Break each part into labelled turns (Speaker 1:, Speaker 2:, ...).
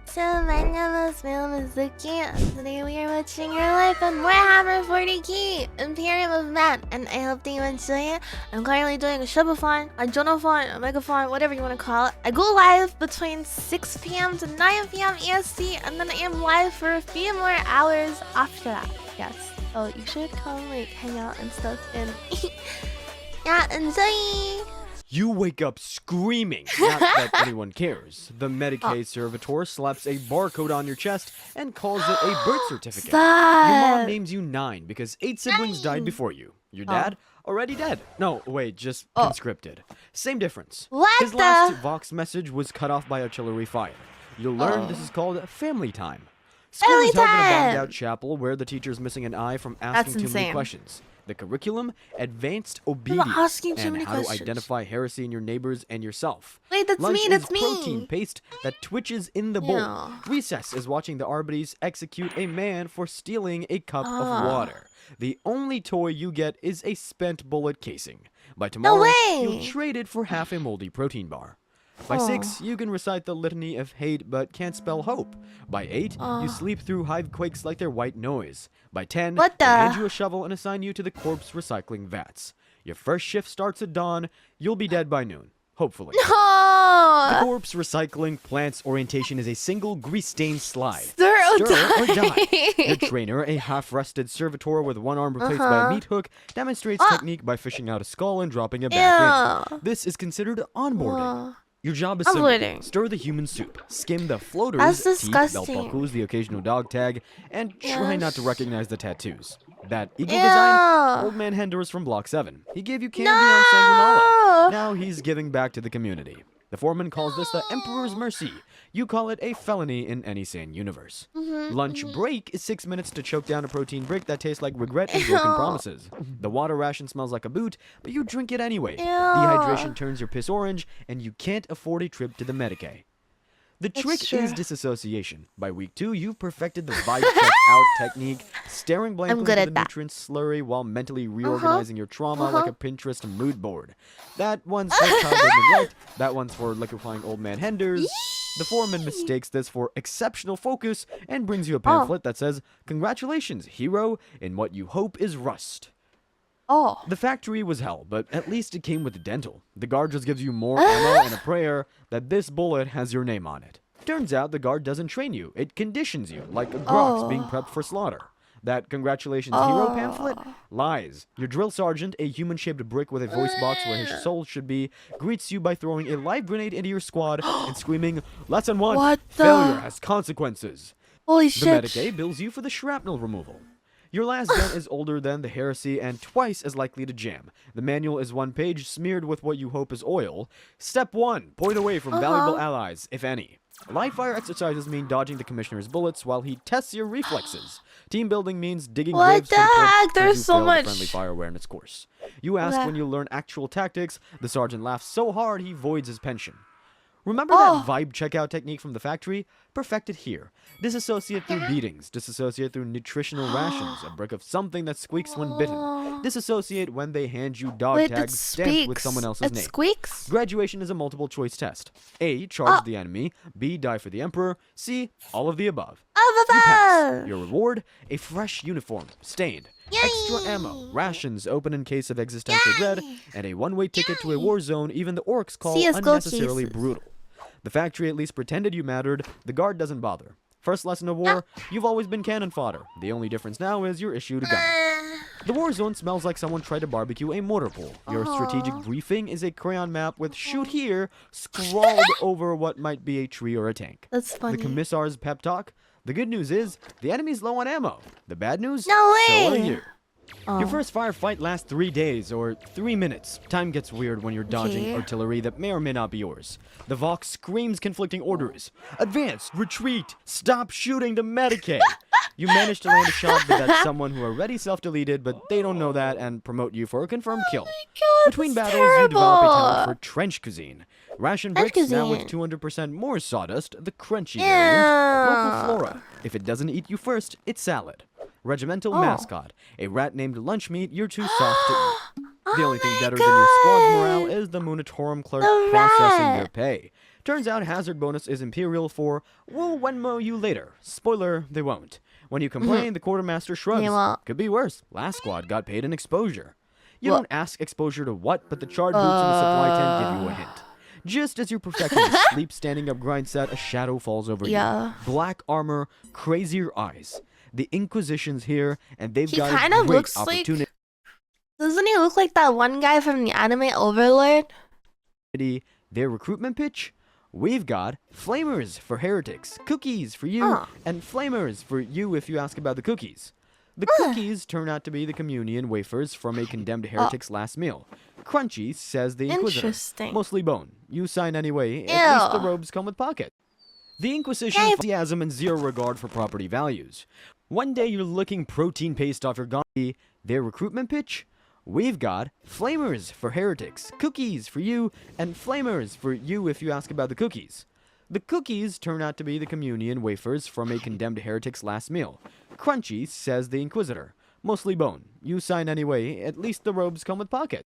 Speaker 1: So my name is Spvwvvky, and today we are watching your life on Warhammer 40k Imperium of Man, and I hope that you enjoy it. I'm currently doing a Shubathon, a Jonathon, a Megathon, whatever you want to call it. I go live between 6 p.m. to 9 p.m. EST, and then I am live for a few more hours after that. Yes. So you should come like hang out and stuff, and yeah, enjoy.
Speaker 2: You wake up screaming, not that anyone cares. The Medicaid servitor slaps a barcode on your chest and calls it a birth certificate.
Speaker 1: Stop.
Speaker 2: Your mom names you 9 because 8 siblings died before you. Your dad, already dead. No, wait, just conscripted. Same difference.
Speaker 1: What
Speaker 2: His last Vox message was cut off by artillery fire. You'll learn this is called family time. School is held in a bombed-out chapel where the teacher's missing an eye from asking too many questions. The curriculum, advanced obedience, and how to identify heresy in your neighbors and yourself.
Speaker 1: Wait, that's
Speaker 2: Lunch
Speaker 1: me, that's
Speaker 2: is
Speaker 1: me.
Speaker 2: protein paste that twitches in the bowl.
Speaker 1: Yeah.
Speaker 2: Recess is watching the Arbiters execute a man for stealing a cup of water. The only toy you get is a spent bullet casing. By tomorrow, you'll trade it for half a moldy protein bar. By 6, you can recite the litany of hate but can't spell hope. By 8, you sleep through hive quakes like they're white noise. By 10, they hand you a shovel and assign you to the corpse recycling vats. Your first shift starts at dawn. You'll be dead by noon. Hopefully. The corpse recycling plant's orientation is a single grease-stained slide. Stir or die. Your trainer, a half-rusted servitor with one arm replaced by a meat hook, demonstrates technique by fishing out a skull and dropping it back in. This is considered onboarding. Your job is simple. Stir the human soup, skim the floaters, teeth, belt buckles, the occasional dog tag, and try not to recognize the tattoos. That eagle design, Old Man Henders from Block 7. He gave you candy on Sanguinala. Now he's giving back to the community. The foreman calls this the Emperor's Mercy. You call it a felony in any sane universe. Lunch break is 6 minutes to choke down a protein brick that tastes like regret and broken promises. The water ration smells like a boot, but you drink it anyway. Dehydration turns your piss orange, and you can't afford a trip to the Medicaid. The trick is disassociation. By week 2, you've perfected the vibe check out technique, staring blankly into the nutrient slurry while mentally reorganizing your trauma like a Pinterest mood board. That one's for childhood neglect, that one's for liquefying Old Man Henders. The foreman mistakes this for exceptional focus and brings you a pamphlet that says, "Congratulations, hero, in what you hope is rust." The factory was hell, but at least it came with dental. The guard just gives you more ammo and a prayer that this bullet has your name on it. Turns out the guard doesn't train you, it conditions you, like a grox being prepped for slaughter. That congratulations hero pamphlet? Lies. Your drill sergeant, a human-shaped brick with a voice box where his soul should be, greets you by throwing a live grenade into your squad and screaming, "Lesson 1, failure has consequences."
Speaker 1: Holy shit.
Speaker 2: The Medicaid bills you for the shrapnel removal. Your last gun is older than the heresy and twice as likely to jam. The manual is 1 page smeared with what you hope is oil. Step 1, point away from valuable allies, if any. Live fire exercises mean dodging the commissioner's bullets while he tests your reflexes. Team building means digging graves to the corpse
Speaker 1: There's so much.
Speaker 2: Friendly fire awareness course. You ask when you learn actual tactics. The sergeant laughs so hard he voids his pension. Remember that vibe checkout technique from the factory? Perfect it here. Disassociate through beatings. Disassociate through nutritional rations. A brick of something that squeaks when bitten. Disassociate when they hand you dog tags stamped with someone else's name.
Speaker 1: Squeaks?
Speaker 2: Graduation is a multiple choice test. A, charge the enemy. B, die for the emperor. C, all of the above. You pass. Your reward, a fresh uniform, stained. Extra ammo, rations open in case of existential dread, and a one-way ticket to a war zone even the orcs call unnecessarily brutal. The factory at least pretended you mattered. The guard doesn't bother. First lesson of war, you've always been cannon fodder. The only difference now is you're issued a gun. The war zone smells like someone tried to barbecue a mortar pool. Your strategic briefing is a crayon map with "shoot here" scrawled over what might be a tree or a tank.
Speaker 1: That's funny.
Speaker 2: The commissar's pep talk. The good news is, the enemy's low on ammo. The bad news?
Speaker 1: No way!
Speaker 2: So are you. Your first firefight lasts 3 days, or 3 minutes. Time gets weird when you're dodging artillery that may or may not be yours. The Vox screams conflicting orders. Advance, retreat, stop shooting the Medicaid. You manage to land a shot, but that's someone who already self-deleted, but they don't know that and promote you for a confirmed kill. Between battles, you develop a talent for trench cuisine. Ration bricks, now with 200% more sawdust, the crunchy variant. Local flora. If it doesn't eat you first, it's salad. Regimental mascot. A rat named Lunchmeat you're too soft to eat. The only thing better than your squad's morale is the Munitorum clerk processing your pay. Turns out hazard bonus is Imperial for, we'll Wenmo you later. Spoiler, they won't. When you complain, the quartermaster shrugs.
Speaker 1: They won't.
Speaker 2: Could be worse. Last squad got paid an exposure. You don't ask exposure to what, but the charred boots in the supply tent give you a hint. Just as you're perfecting a sleep standing up grind set, a shadow falls over you. Black armor, crazier eyes. The Inquisition's here, and they've got
Speaker 1: kind
Speaker 2: a
Speaker 1: of
Speaker 2: great
Speaker 1: looks
Speaker 2: opportunity.
Speaker 1: Doesn't he look like that one guy from the anime Overlord?
Speaker 2: Their recruitment pitch? We've got flamers for heretics, cookies for you, and flamers for you if you ask about the cookies. The cookies turn out to be the communion wafers from a condemned heretic's last meal. Crunchy, says the Inquisitor.
Speaker 1: Interesting.
Speaker 2: Mostly bone. You sign anyway, at least the robes come with pocket. The Inquisition enthusiasm and zero regard for property values. One day you're licking protein paste off your gauntlet. Their recruitment pitch? We've got flamers for heretics, cookies for you, and flamers for you if you ask about the cookies. The cookies turn out to be the communion wafers from a condemned heretic's last meal. Crunchy, says the Inquisitor. Mostly bone. You sign anyway, at least the robes come with pocket.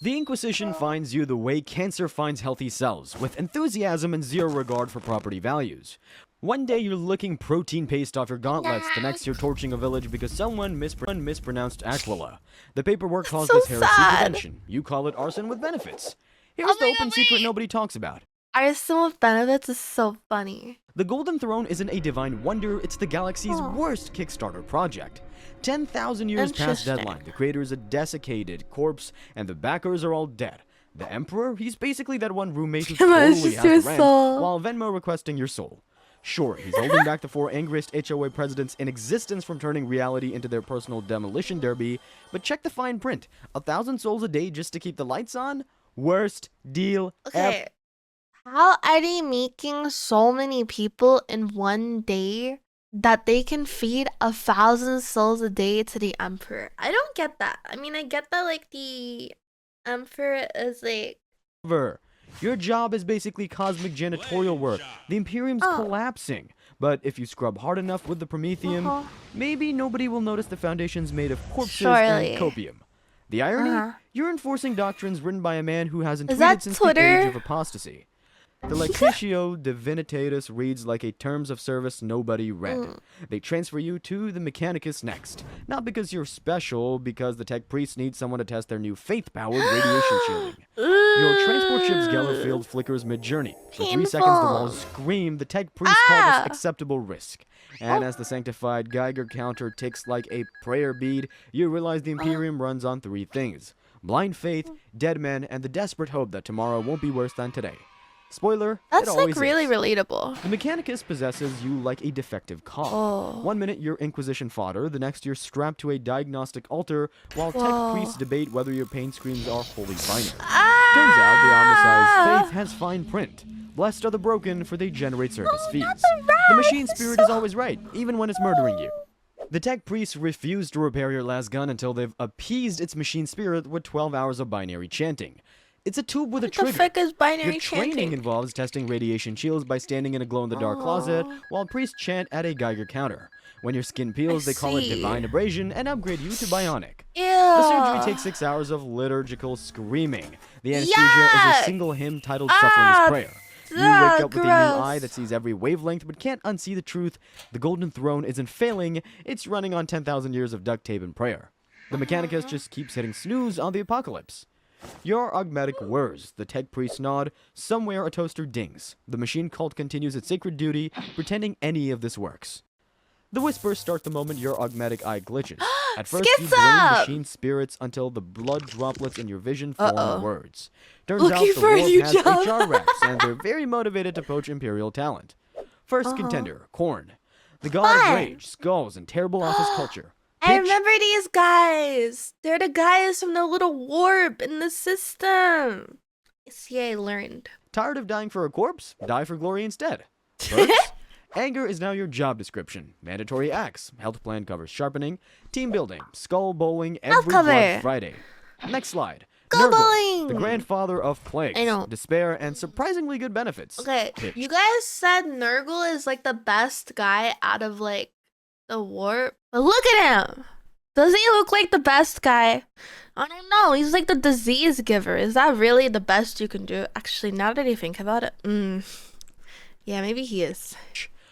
Speaker 2: The Inquisition finds you the way cancer finds healthy cells, with enthusiasm and zero regard for property values. One day you're licking protein paste off your gauntlets, the next you're torching a village because someone mispronounced Aquila. The paperwork calls this heresy prevention. You call it arson with benefits. Here's the open secret nobody talks about.
Speaker 1: Arson with benefits is so funny.
Speaker 2: The Golden Throne isn't a divine wonder, it's the galaxy's worst Kickstarter project. 10,000 years past deadline, the creator is a desiccated corpse, and the backers are all dead. The Emperor, he's basically that one roommate who totally has the rent, while Venmo requesting your soul. Sure, he's holding back the 4 angriest HOA presidents in existence from turning reality into their personal demolition derby, but check the fine print. 1,000 souls a day just to keep the lights on? Worst deal ever.
Speaker 1: How are they making so many people in one day that they can feed 1,000 souls a day to the Emperor? I don't get that. I mean, I get that, like, the Emperor is, like...
Speaker 2: Your job is basically cosmic janitorial work. The Imperium's collapsing. But if you scrub hard enough with the Prometheum, maybe nobody will notice the Foundation's made of corpses and copium. The irony? You're enforcing doctrines written by a man who hasn't tweeted since the age of apostasy. The Lectitio Divinitatis reads like a terms of service nobody read. They transfer you to the Mechanicus next. Not because you're special, because the tech priests need someone to test their new faith-powered radiation shielding. Your transport ship's Geller field flickers mid-journey. For 3 seconds the walls scream, the tech priests call this acceptable risk. And as the sanctified Geiger counter ticks like a prayer bead, you realize the Imperium runs on 3 things. Blind faith, dead men, and the desperate hope that tomorrow won't be worse than today. Spoiler,
Speaker 1: that's
Speaker 2: it always
Speaker 1: like really
Speaker 2: is.
Speaker 1: relatable.
Speaker 2: The Mechanicus possesses you like a defective cog. One minute you're Inquisition fodder, the next you're strapped to a diagnostic altar, while tech priests debate whether your pain screams are holy binary. Turns out the omnicized faith has fine print. Blessed are the broken, for they generate service fees. The machine spirit is always right, even when it's murdering you. The tech priests refuse to repair your las gun until they've appeased its machine spirit with 12 hours of binary chanting. It's a tube with a trigger.
Speaker 1: What the frick is binary
Speaker 2: Your training
Speaker 1: chanting?
Speaker 2: involves testing radiation shields by standing in a glow-in-the-dark closet while priests chant at a Geiger counter. When your skin peels, they call it divine abrasion and upgrade you to bionic. The surgery takes 6 hours of liturgical screaming. The anesthesia is a single hymn titled Suffering's Prayer. You wake up with a new eye that sees every wavelength but can't unsee the truth. The Golden Throne isn't failing, it's running on 10,000 years of duct tape and prayer. The Mechanicus just keeps hitting snooze on the apocalypse. Your augmetic whirs, the tech priests nod, somewhere a toaster dings. The machine cult continues its sacred duty, pretending any of this works. The whispers start the moment your augmetic eye glitches. At first, you blame machine spirits until the blood droplets in your vision form words. Turns out the warp has HR reps, and they're very motivated to poach Imperial talent. First contender, Korn. The god of rage, skulls, and terrible office culture.
Speaker 1: I remember these guys. They're the guys from the little warp in the system. See, I learned.
Speaker 2: Tired of dying for a corpse? Die for glory instead. Perks? Anger is now your job description. Mandatory acts. Health plan covers sharpening. Team building. Skull bowling every Blood Friday. Next slide.
Speaker 1: Skull bowling!
Speaker 2: The grandfather of plagues.
Speaker 1: I know.
Speaker 2: Despair and surprisingly good benefits.
Speaker 1: Okay, you guys said Nurgle is like the best guy out of like the warp. But look at him! Does he look like the best guy? I don't know. He's like the disease giver. Is that really the best you can do? Actually, now that I think about it, yeah, maybe he is.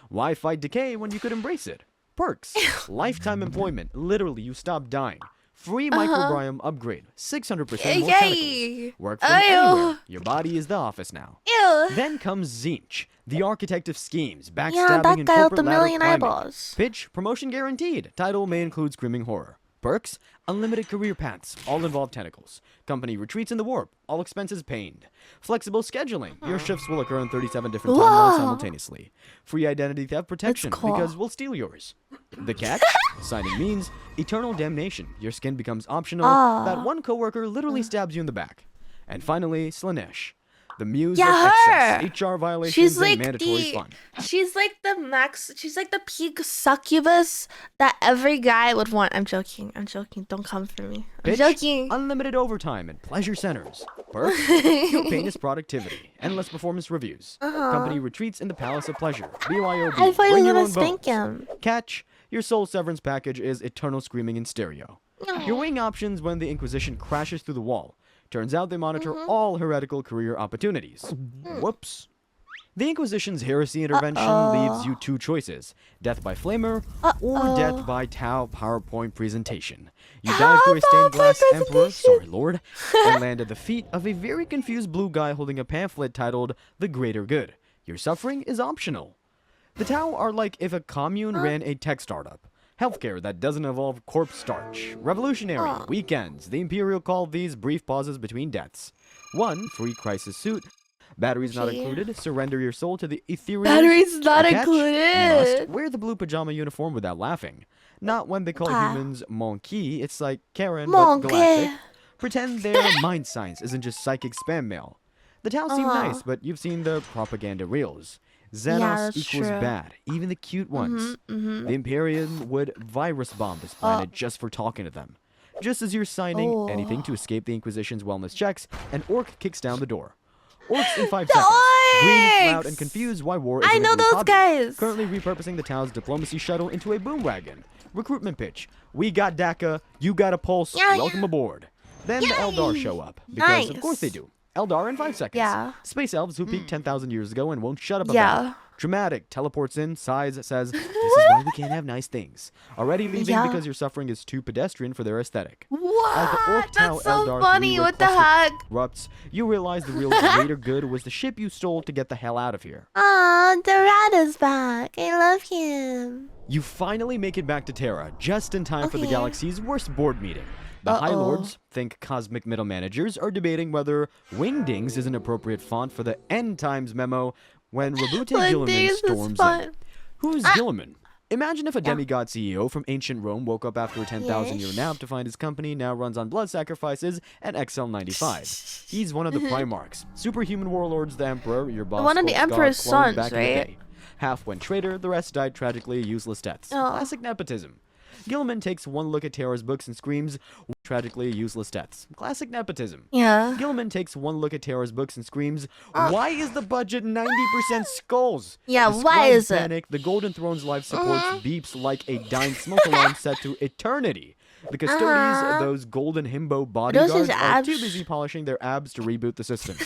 Speaker 2: Why fight decay when you could embrace it? Perks. Lifetime employment. Literally, you stop dying. Free microbiome upgrade. 600% more tentacles. Work from anywhere. Your body is the office now.
Speaker 1: Ew.
Speaker 2: Then comes Zinch, the architect of schemes, backstabbing
Speaker 1: Yeah, that
Speaker 2: and
Speaker 1: guy with
Speaker 2: corporate
Speaker 1: the
Speaker 2: ladder
Speaker 1: million
Speaker 2: climbing.
Speaker 1: eyeballs.
Speaker 2: Pitch, promotion guaranteed. Title may include screaming horror. Perks, unlimited career paths, all involve tentacles. Company retreats in the warp, all expenses paid. Flexible scheduling, your shifts will occur in 37 different timelines simultaneously. Free identity theft protection, because we'll steal yours. The catch, signing means eternal damnation. Your skin becomes optional. That one coworker literally stabs you in the back. And finally, Slanesh. The muse of excess, HR violations, and mandatory fun.
Speaker 1: She's like the max. She's like the peak succubus that every guy would want. I'm joking. Don't come for me. I'm joking.
Speaker 2: Unlimited overtime and pleasure centers. Perks, your pain is productivity. Endless performance reviews. Company retreats in the palace of pleasure. BYOB.
Speaker 1: I thought you were gonna
Speaker 2: own
Speaker 1: spank
Speaker 2: bones.
Speaker 1: him.
Speaker 2: Catch, your soul severance package is eternal screaming in stereo. Your wing options when the Inquisition crashes through the wall. Turns out they monitor all heretical career opportunities. Whoops. The Inquisition's heresy intervention leaves you two choices. Death by flamer or death by Tau PowerPoint presentation. You dive through a stained glass emperor, lord, and land at the feet of a very confused blue guy holding a pamphlet titled The Greater Good. Your suffering is optional. The Tau are like if a commune ran a tech startup. Healthcare that doesn't involve corpse starch. Revolutionary. Weekends. The Imperial called these brief pauses between deaths. 1. Free crisis suit. Batteries not included. Surrender your soul to the ethereal.
Speaker 1: Batteries not included.
Speaker 2: Must wear the blue pajama uniform without laughing. Not when they call humans monkey. It's like Karen, but galactic. Pretend their mind science isn't just psychic spam mail. The Tau seem nice, but you've seen the propaganda reels. Xenos equals bad, even the cute ones. The Imperium would virus bomb this planet just for talking to them. Just as you're signing anything to escape the Inquisition's wellness checks, an orc kicks down the door. Orcs in 5 seconds. Green, loud, and confused why war isn't a group hobby.
Speaker 1: Guys.
Speaker 2: Currently repurposing the Tau's diplomacy shuttle into a boom wagon. Recruitment pitch. We got DACA, you got a pulse, welcome aboard. Then the Eldar show up. Because of course they do. Eldar in 5 seconds. Space elves who peaked 10,000 years ago and won't shut up about it. Dramatic. Teleports in, sighs, says, this is why we can't have nice things. Already leaving because your suffering is too pedestrian for their aesthetic.
Speaker 1: What? That's so funny. What the heck?
Speaker 2: Erupts, you realize the real greater good was the ship you stole to get the hell out of here.
Speaker 1: Aw, the rat is back. I love him.
Speaker 2: You finally make it back to Terra, just in time for the galaxy's worst board meeting. The High Lords, think cosmic middle managers, are debating whether Wingdings is an appropriate font for the End Times memo when Rabute Gilliman storms in. Who's Gilliman? Imagine if a demigod CEO from ancient Rome woke up after a 10,000-year nap to find his company now runs on blood sacrifices and XL95. He's one of the Primarchs, superhuman warlords, the Emperor, your boss.
Speaker 1: One of the Emperor's sons,
Speaker 2: back
Speaker 1: right?
Speaker 2: in the day. Half went traitor, the rest died tragically useless deaths. Classic nepotism. Gilliman takes one look at Terra's books and screams, tragically useless deaths. Classic nepotism. Gilliman takes one look at Terra's books and screams, why is the budget 90% skulls?
Speaker 1: Why is
Speaker 2: panic,
Speaker 1: it?
Speaker 2: The Golden Throne's life support beeps like a dying smoke alarm set to eternity. The custodians, those golden himbo bodyguards, are too busy polishing their abs to reboot the system.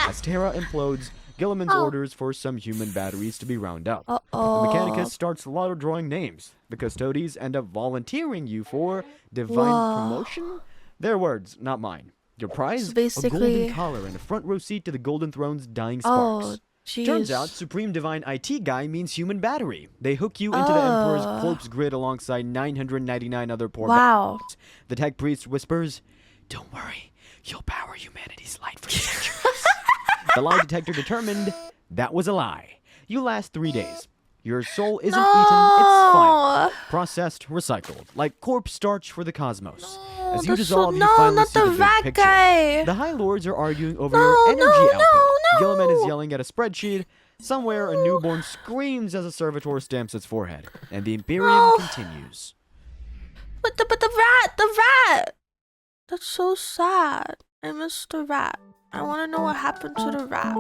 Speaker 2: As Terra implodes, Gilliman's orders for some human batteries to be round up. The Mechanicus starts lotto drawing names. The Custodies end up volunteering you for divine promotion? Their words, not mine. Your prize? A golden collar and a front row seat to the Golden Throne's dying sparks. Turns out, Supreme Divine IT Guy means human battery. They hook you into the Emperor's corpse grid alongside 999 other poor bastards. The Tech Priest whispers, don't worry, you'll power humanity's light for centuries. The lie detector determined that was a lie. You last 3 days. Your soul isn't eaten, it's final. Processed, recycled, like corpse starch for the cosmos. As you dissolve, you finally see the big picture. The High Lords are arguing over your energy output. Gilliman is yelling at a spreadsheet. Somewhere, a newborn screams as a servitor stamps its forehead. And the Imperium continues.
Speaker 1: But the rat! That's so sad. I miss the rat. I want to know what happened to the rat.